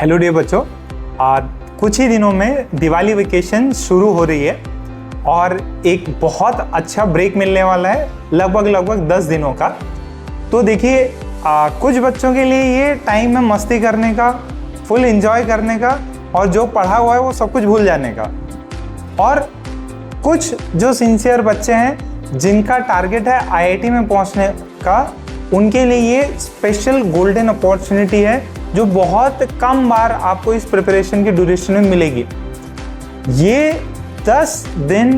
Hello dear बच्चों, कुछ ही दिनों में दिवाली वेकेशन शुरू हो रही है और एक बहुत अच्छा ब्रेक मिलने वाला है, लगभग 10 दिनों का। तो देखिए, कुछ बच्चों के लिए ये टाइम है मस्ती करने का, फुल एंजॉय करने का और जो पढ़ा हुआ है वो सब कुछ भूल जाने का। और कुछ जो सिंसियर बच्चे हैं जिनका टारगेट है आईआईटी में पहुंचने का, उनके लिए ये स्पेशल गोल्डन अपॉर्चुनिटी है जो बहुत कम बार आपको इस प्रिपरेशन की ड्यूरेशन में मिलेगी। ये 10 दिन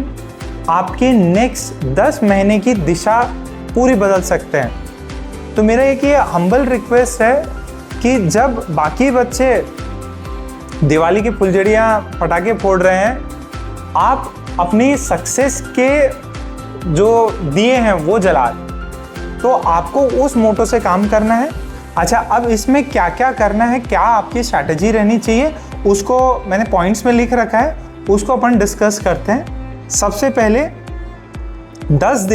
आपके नेक्स्ट 10 महीने की दिशा पूरी बदल सकते हैं। तो मेरा एक ये हम्बल रिक्वेस्ट है कि जब बाकी बच्चे दिवाली की फुलझड़ियाँ पटाखे फोड़ रहे हैं, आप अपनी सक्सेस के जो दिए हैं वो जला, तो आपको उस मोटो से काम करना है। अच्छा, अब इसमें क्या क्या करना है, क्या आपकी स्ट्रैटेजी रहनी चाहिए, उसको मैंने पॉइंट्स में लिख रखा है, उसको अपन डिस्कस करते हैं। सबसे पहले 10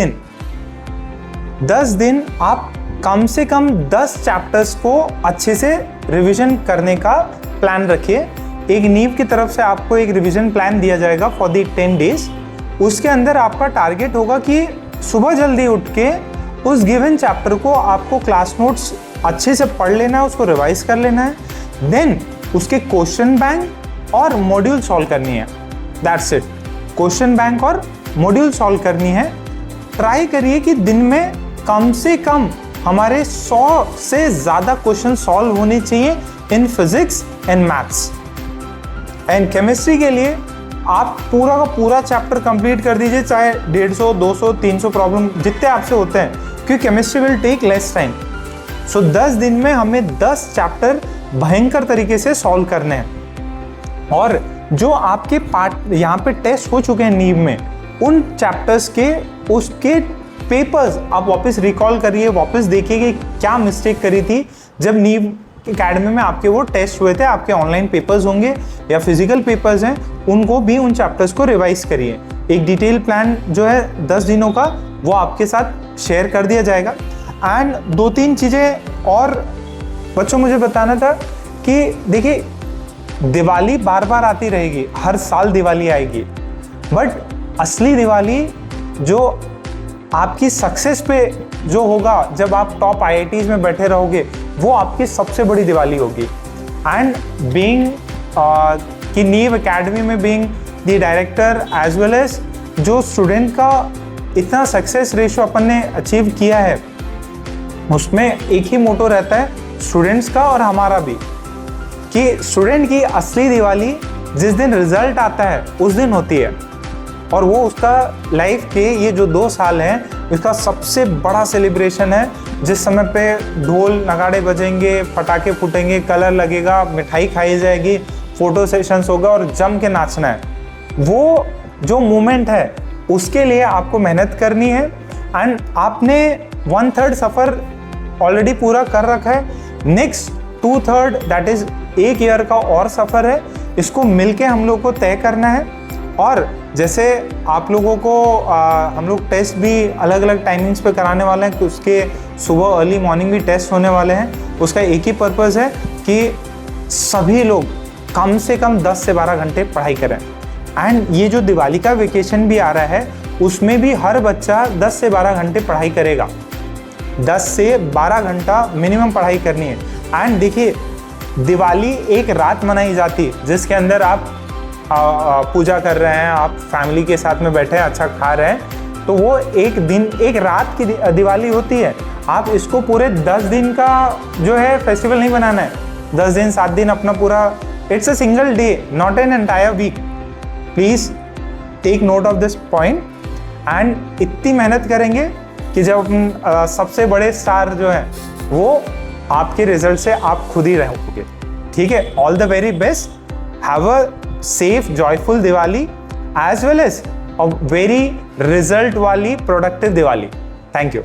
दिन आप कम से कम 10 चैप्टर्स को अच्छे से रिवीजन करने का प्लान रखिए। एक नीव की तरफ से आपको एक रिवीजन प्लान दिया जाएगा फॉर दी 10 डेज। उसके अंदर आपका टारगेट होगा कि सुबह जल्दी उठ के उस गिवन चैप्टर को आपको क्लास नोट्स अच्छे से पढ़ लेना है, उसको रिवाइज कर लेना है। देन उसके क्वेश्चन बैंक और मॉड्यूल सॉल्व करनी है। दैट्स इट, क्वेश्चन बैंक और मॉड्यूल सॉल्व करनी है। ट्राई करिए कि दिन में कम से कम हमारे 100 से ज़्यादा क्वेश्चन सॉल्व होने चाहिए in physics and maths. And chemistry के लिए आप पूरा का पूरा चैप्टर कंप्लीट कर दीजिए, चाहे 150, 200, 300 प्रॉब्लम जितने आपसे होते हैं, क्योंकि chemistry will take less time. So 10 दिन में हमें 10 चैप्टर भयंकर तरीके से सॉल्व करने हैं। और जो आपके पार्ट यहाँ पे टेस्ट हो चुके हैं नीव में, उन चैप्टर्स के उसके पेपर्स आप वापस रिकॉल करिए, वापस देखिए कि क्या मिस्टेक करी थी जब नीव एकेडमी में आपके वो टेस्ट हुए थे। आपके ऑनलाइन पेपर्स होंगे या फिजिकल पेपर्स हैं, उनको भी उन चैप्टर्स को रिवाइज करिए। एक डिटेल प्लान जो है 10 दिनों का वो आपके साथ शेयर कर दिया जाएगा। एंड 2-3 चीज़ें और बच्चों मुझे बताना था कि देखिए, दिवाली बार बार आती रहेगी, हर साल दिवाली आएगी, बट असली दिवाली जो आपकी सक्सेस पे जो होगा जब आप टॉप आईआईटीज में बैठे रहोगे, वो आपकी सबसे बड़ी दिवाली होगी। एंड बीइंग कि नीव एकेडमी में being the director as well as जो स्टूडेंट का इतना सक्सेस रेशियो अपन ने अचीव किया है, उसमें एक ही मोटो रहता है स्टूडेंट्स का और हमारा भी, कि स्टूडेंट की असली दिवाली जिस दिन रिजल्ट आता है उस दिन होती है। और वो उसका लाइफ के ये जो 2 साल हैं, इसका सबसे बड़ा सेलिब्रेशन है, जिस समय पे ढोल नगाड़े बजेंगे, पटाखे फूटेंगे, कलर लगेगा, मिठाई खाई जाएगी, फोटो सेशंस होगा और जम के नाचना है। वो जो मोमेंट है उसके लिए आपको मेहनत करनी है। एंड आपने 1/3 सफ़र ऑलरेडी पूरा कर रखा है। नेक्स्ट 2/3 दैट इज़ 1 ईयर का और सफ़र है, इसको मिलके हम लोग को तय करना है। और जैसे आप लोगों को हम लोग टेस्ट भी अलग अलग टाइमिंग्स पे कराने वाले हैं, कि उसके सुबह अर्ली मॉर्निंग भी टेस्ट होने वाले हैं। उसका एक ही पर्पज़ है कि सभी लोग कम से कम 10 से 12 घंटे पढ़ाई करें। एंड ये जो दिवाली का वेकेशन भी आ रहा है, उसमें भी हर बच्चा 10 से 12 घंटे पढ़ाई करेगा। 10 से 12 घंटा मिनिमम पढ़ाई करनी है। एंड देखिए, दिवाली एक रात मनाई जाती है जिसके अंदर आप पूजा कर रहे हैं, आप फैमिली के साथ में बैठे हैं, अच्छा खा रहे हैं, तो वो एक दिन एक रात की दिवाली होती है। आप इसको पूरे 10 दिन का जो है फेस्टिवल नहीं बनाना है। 10 दिन 7 दिन अपना पूरा, it's a single day, not an entire week. Please take note of this point. And इतनी मेहनत करेंगे कि जब सबसे बड़े स्टार जो हैं वो आपके रिजल्ट से आप खुद ही रहोगे। ठीक है, all the very best, have a safe joyful Diwali as well as a very result wali productive Diwali. Thank you.